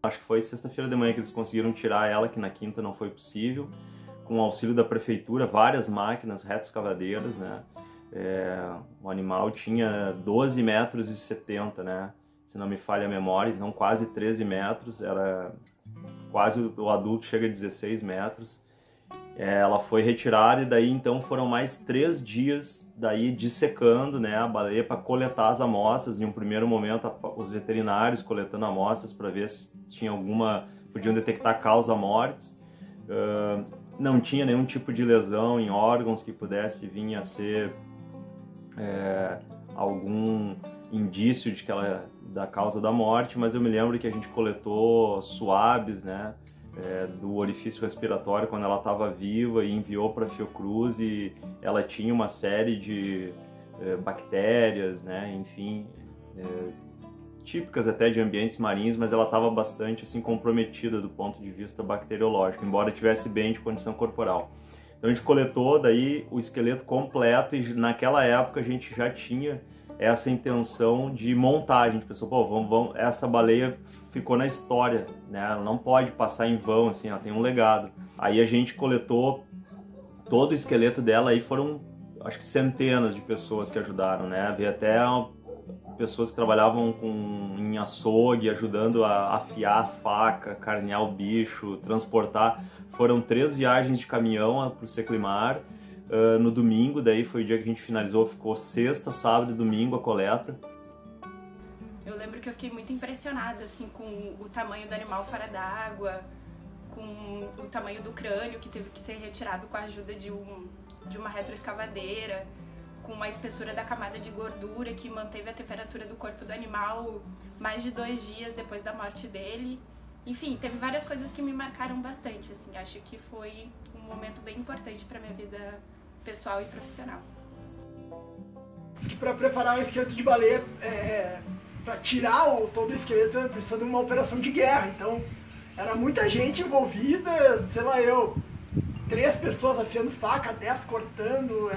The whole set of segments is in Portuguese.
Acho que foi sexta-feira de manhã que eles conseguiram tirar ela, que na quinta não foi possível, com o auxílio da prefeitura, várias máquinas, retroescavadeiras, né? O animal tinha 12,70 metros, né? Se não me falha a memória, então quase 13 metros, era quase o adulto chega a 16 metros. Ela foi retirada e daí então foram mais 3 dias daí dissecando, né, a baleia para coletar as amostras. Em um primeiro momento os veterinários coletando amostras para ver se tinha podiam detectar causa mortes. Não tinha nenhum tipo de lesão em órgãos que pudesse vir a ser algum indício da causa da morte, mas eu me lembro que a gente coletou suaves, né, do orifício respiratório quando ela estava viva e enviou para a Fiocruz, e ela tinha uma série de bactérias, né, enfim, típicas até de ambientes marinhos, mas ela estava bastante assim comprometida do ponto de vista bacteriológico, embora estivesse bem de condição corporal. Então a gente coletou daí o esqueleto completo e naquela época a gente já tinha essa intenção de montar. A gente pensou, pô, essa baleia ficou na história, né? Ela não pode passar em vão, assim, ela tem um legado. Aí a gente coletou todo o esqueleto dela, aí foram, acho que centenas de pessoas que ajudaram, né? Havia até pessoas que trabalhavam em açougue, ajudando a afiar a faca, carnear o bicho, transportar. Foram 3 viagens de caminhão para o Seclimar. No domingo, daí foi o dia que a gente finalizou, ficou sexta, sábado e domingo a coleta. Eu lembro que eu fiquei muito impressionada assim, com o tamanho do animal fora d'água, com o tamanho do crânio que teve que ser retirado com a ajuda de uma retroescavadeira, com uma espessura da camada de gordura que manteve a temperatura do corpo do animal mais de 2 dias depois da morte dele. Enfim, teve várias coisas que me marcaram bastante, assim, acho que foi um momento bem importante para minha vida pessoal e profissional. Para preparar um esqueleto de baleia, para tirar todo o esqueleto, precisa de uma operação de guerra, então era muita gente envolvida, sei lá, 3 pessoas afiando faca, 10 cortando,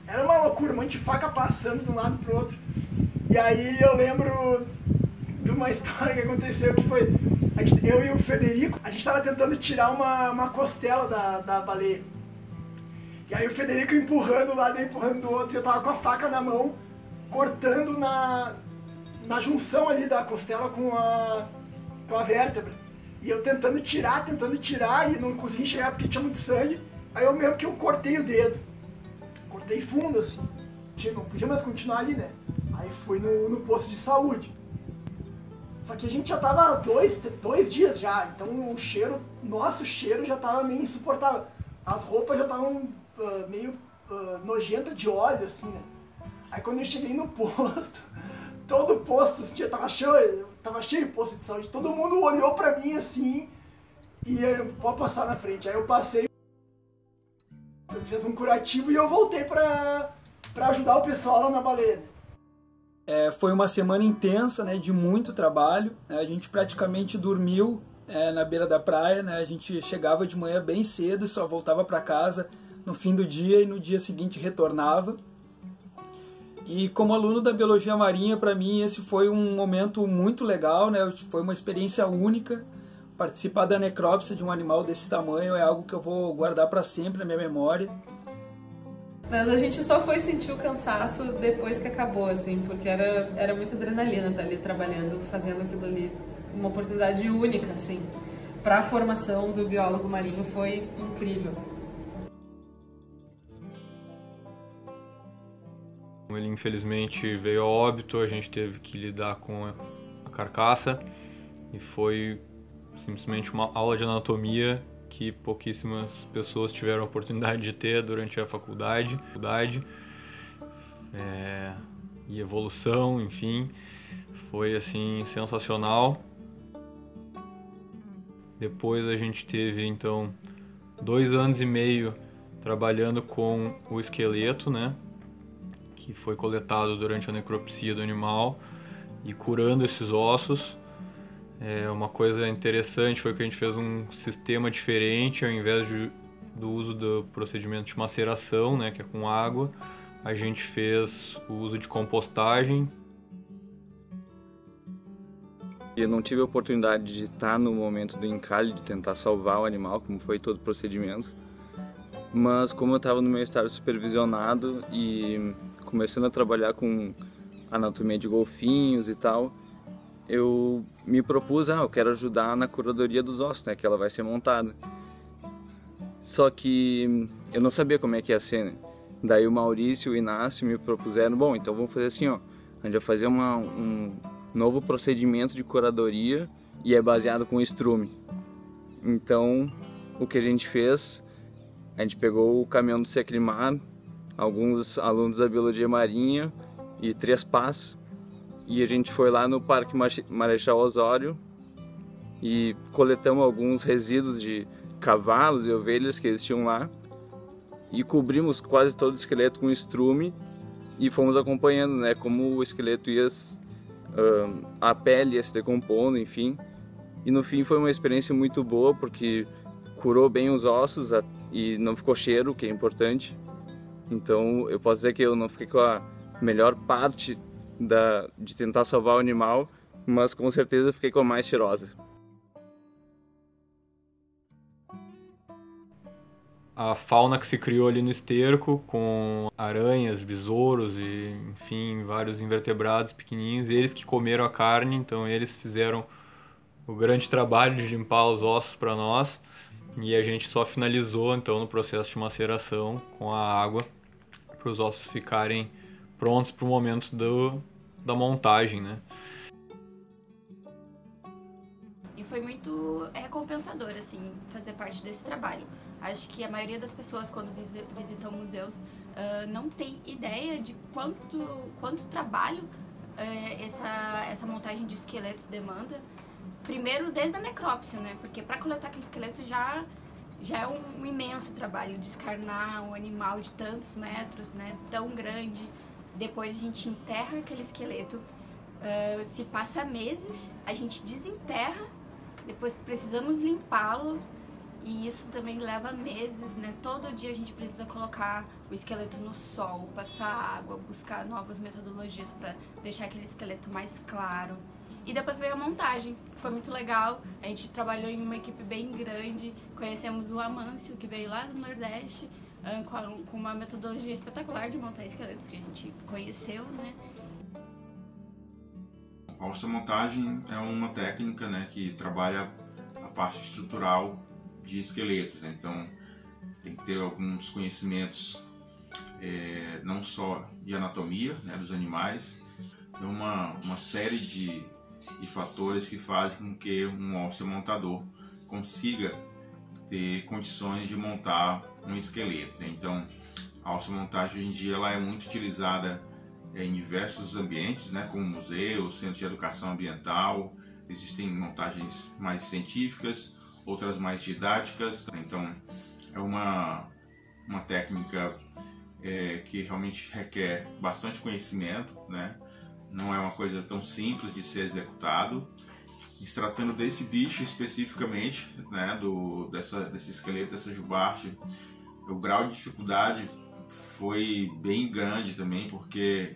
era uma loucura, um monte de faca passando de um lado pro outro. E aí eu lembro de uma história que aconteceu que foi, eu e o Federico, a gente estava tentando tirar uma costela da baleia. E aí o Federico empurrando um lado e empurrando do outro, e eu tava com a faca na mão, cortando na junção ali da costela com a vértebra. E eu tentando tirar, e não consegui chegar porque tinha muito sangue. Aí eu mesmo que eu cortei o dedo. Cortei fundo, assim. Não podia mais continuar ali, né? Aí fui no posto de saúde. Só que a gente já tava 2 dias já, então nosso cheiro já tava meio insuportável. As roupas já estavam meio nojentas de óleo, assim, né? Aí quando eu cheguei no posto, todo posto, assim, tava cheio de posto de saúde, todo mundo olhou pra mim assim, e eu, pode passar na frente. Aí eu passei, fiz um curativo e eu voltei pra ajudar o pessoal lá na baleia. Foi uma semana intensa, né, de muito trabalho, né? A gente praticamente dormiu na beira da praia, né? A gente chegava de manhã bem cedo e só voltava para casa no fim do dia, e no dia seguinte retornava. E como aluno da Biologia Marinha, para mim esse foi um momento muito legal, né? Foi uma experiência única. Participar da necrópsia de um animal desse tamanho é algo que eu vou guardar para sempre na minha memória. Mas a gente só foi sentir o cansaço depois que acabou, assim, porque era muita adrenalina estar ali trabalhando, fazendo aquilo ali. Uma oportunidade única, assim. Para a formação do biólogo marinho foi incrível. Ele infelizmente veio a óbito, a gente teve que lidar com a carcaça e foi simplesmente uma aula de anatomia que pouquíssimas pessoas tiveram a oportunidade de ter durante a faculdade e evolução, enfim, foi assim sensacional. Depois a gente teve então 2 anos e meio trabalhando com o esqueleto, né, que foi coletado durante a necropsia do animal e curando esses ossos. Uma coisa interessante foi que a gente fez um sistema diferente, ao invés do uso do procedimento de maceração, né, que é com água, a gente fez o uso de compostagem. Eu não tive a oportunidade de estar no momento do encalhe, de tentar salvar o animal, como foi todo o procedimento. Mas como eu estava no meu estágio supervisionado e começando a trabalhar com anatomia de golfinhos e tal, eu me propus, eu quero ajudar na curadoria dos ossos, né, que ela vai ser montada. Só que eu não sabia como é que ia ser, né? Daí o Maurício e o Inácio me propuseram, bom, então vamos fazer assim, a gente vai fazer um novo procedimento de curadoria e é baseado com estrume. Então, o que a gente fez, a gente pegou o caminhão do Secrimar, alguns alunos da Biologia Marinha e 3 PAs, e a gente foi lá no Parque Marechal Osório e coletamos alguns resíduos de cavalos e ovelhas que eles tinham lá e cobrimos quase todo o esqueleto com estrume e fomos acompanhando, né, como o esqueleto ia, a pele ia se decompondo, enfim. E no fim foi uma experiência muito boa porque curou bem os ossos e não ficou cheiro, que é importante. Então eu posso dizer que eu não fiquei com a melhor parte de tentar salvar o animal, mas com certeza fiquei com a mais cheirosa. A fauna que se criou ali no esterco, com aranhas, besouros e, enfim, vários invertebrados pequenininhos, eles que comeram a carne, então eles fizeram o grande trabalho de limpar os ossos para nós, e a gente só finalizou então no processo de maceração com a água para os ossos ficarem prontos para o momento da montagem, né? E foi muito recompensador, assim, fazer parte desse trabalho. Acho que a maioria das pessoas, quando visitam museus, não tem ideia de quanto trabalho essa montagem de esqueletos demanda. Primeiro, desde a necrópsia, né? Porque para coletar aquele esqueleto já é um imenso trabalho, descarnar um animal de tantos metros, né? Tão grande. Depois a gente enterra aquele esqueleto, se passa meses, a gente desenterra, depois precisamos limpá-lo. E isso também leva meses, né? Todo dia a gente precisa colocar o esqueleto no sol, passar água, buscar novas metodologias para deixar aquele esqueleto mais claro. E depois veio a montagem, que foi muito legal. A gente trabalhou em uma equipe bem grande, conhecemos o Amâncio, que veio lá do Nordeste, com uma metodologia espetacular de montar esqueletos que a gente conheceu, né? A ossomontagem é uma técnica, né, que trabalha a parte estrutural de esqueletos, né? Então tem que ter alguns conhecimentos não só de anatomia, né, dos animais, tem uma série de fatores que fazem com que um osseomontador consiga ter condições de montar um esqueleto, né? Então a osseomontagem hoje em dia ela é muito utilizada em diversos ambientes, né, como museus, centros de educação ambiental. Existem montagens mais científicas, outras mais didáticas. Então é uma técnica que realmente requer bastante conhecimento, né? Não é uma coisa tão simples de ser executado. E se tratando desse bicho especificamente, né, desse esqueleto, dessa jubarte, o grau de dificuldade foi bem grande também, porque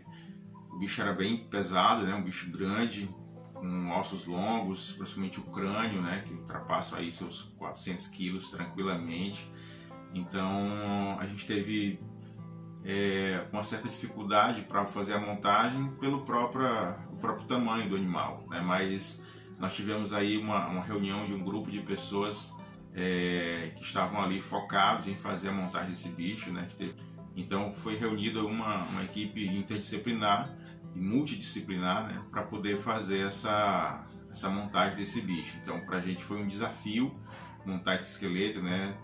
o bicho era bem pesado, né? Um bicho grande, com ossos longos, principalmente o crânio, né, que ultrapassa aí seus 400 quilos tranquilamente. Então a gente teve uma certa dificuldade para fazer a montagem pelo próprio tamanho do animal, né? Mas nós tivemos aí uma reunião de um grupo de pessoas que estavam ali focados em fazer a montagem desse bicho, né? Então foi reunida uma equipe interdisciplinar e multidisciplinar, né, para poder fazer essa montagem desse bicho. Então para a gente foi um desafio montar esse esqueleto, né?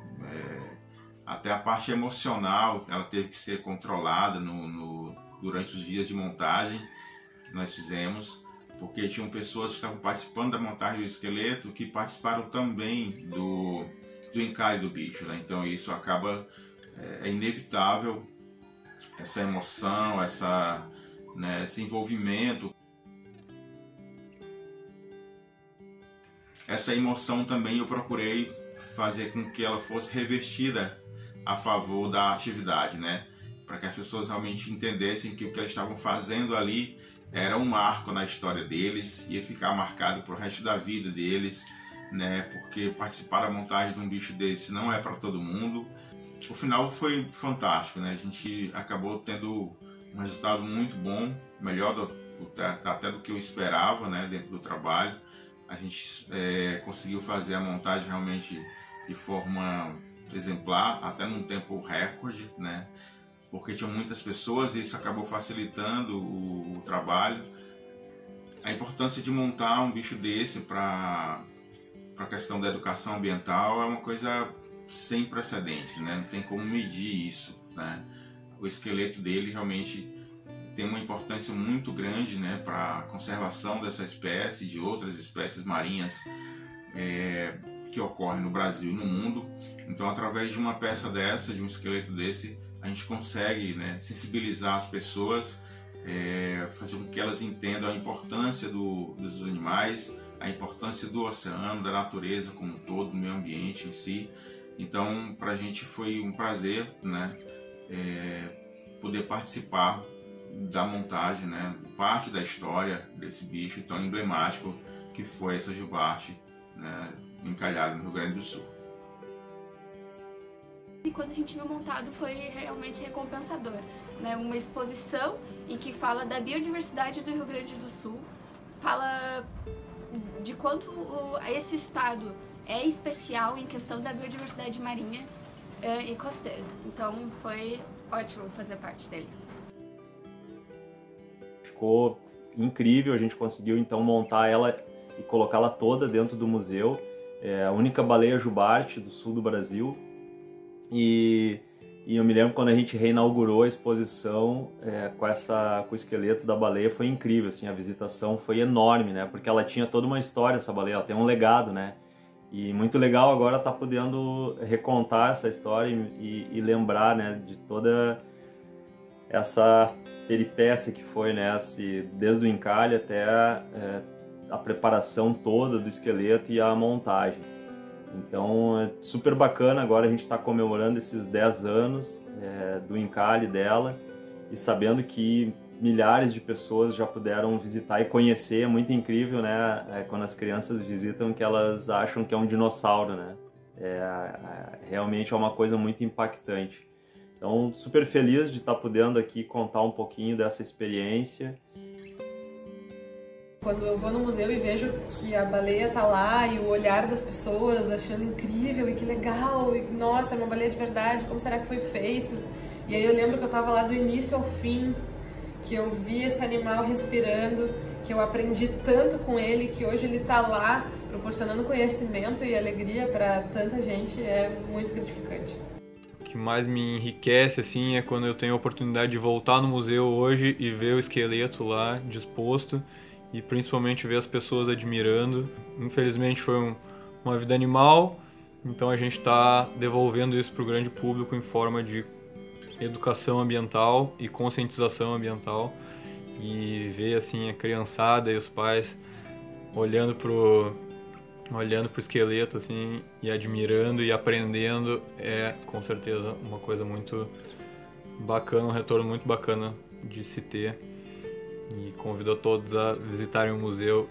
Até a parte emocional ela teve que ser controlada durante os dias de montagem que nós fizemos, porque tinham pessoas que estavam participando da montagem do esqueleto que participaram também do encalhe do bicho, né? Então isso acaba é inevitável, essa emoção, esse envolvimento. Essa emoção também eu procurei fazer com que ela fosse revertida a favor da atividade, né? Para que as pessoas realmente entendessem que o que elas estavam fazendo ali era um marco na história deles, ia ficar marcado pro resto da vida deles, né? Porque participar da montagem de um bicho desse não é para todo mundo. O final foi fantástico, né? A gente acabou tendo um resultado muito bom, melhor até do que eu esperava, né? Dentro do trabalho. A gente conseguiu fazer a montagem realmente de forma exemplar, até num tempo recorde, né? Porque tinham muitas pessoas e isso acabou facilitando o trabalho. A importância de montar um bicho desse para a questão da educação ambiental é uma coisa sem precedentes, né? Não tem como medir isso, né? O esqueleto dele realmente tem uma importância muito grande, né, para a conservação dessa espécie e de outras espécies marinhas que ocorrem no Brasil e no mundo. Então, através de uma peça dessa, de um esqueleto desse, a gente consegue, né, sensibilizar as pessoas, fazer com que elas entendam a importância dos animais, a importância do oceano, da natureza como um todo, do meio ambiente em si. Então, para a gente foi um prazer, né, poder participar da montagem, né, parte da história desse bicho tão emblemático que foi essa jubarte, né, encalhada no Rio Grande do Sul. E quando a gente viu montado foi realmente recompensador, né? Uma exposição em que fala da biodiversidade do Rio Grande do Sul, fala de quanto esse estado é especial em questão da biodiversidade marinha e costeira. Então foi ótimo fazer parte dele. Ficou incrível, a gente conseguiu então montar ela e colocá-la toda dentro do museu. É a única baleia jubarte do sul do Brasil. E eu me lembro quando a gente reinaugurou a exposição com o esqueleto da baleia, foi incrível, assim, a visitação foi enorme, né? Porque ela tinha toda uma história, essa baleia, ela tem um legado, né? E muito legal agora estar podendo recontar essa história e lembrar, né, de toda essa peripécia que foi, né, desde o encalhe até a preparação toda do esqueleto e a montagem. Então é super bacana, agora a gente está comemorando esses 10 anos do encalhe dela e sabendo que milhares de pessoas já puderam visitar e conhecer. É muito incrível, né, quando as crianças visitam, que elas acham que é um dinossauro, né? Realmente é uma coisa muito impactante. Então, super feliz de estar podendo aqui contar um pouquinho dessa experiência. Quando eu vou no museu e vejo que a baleia tá lá e o olhar das pessoas achando incrível e que legal, e nossa, é uma baleia de verdade, como será que foi feito? E aí eu lembro que eu tava lá do início ao fim, que eu vi esse animal respirando, que eu aprendi tanto com ele, que hoje ele tá lá proporcionando conhecimento e alegria para tanta gente, é muito gratificante. O que mais me enriquece assim é quando eu tenho a oportunidade de voltar no museu hoje e ver o esqueleto lá disposto e principalmente ver as pessoas admirando. Infelizmente foi uma vida animal, então a gente está devolvendo isso para o grande público em forma de educação ambiental e conscientização ambiental, e ver assim a criançada e os pais olhando pro esqueleto assim e admirando e aprendendo é com certeza uma coisa muito bacana, um retorno muito bacana de se ter, e convido a todos a visitarem o museu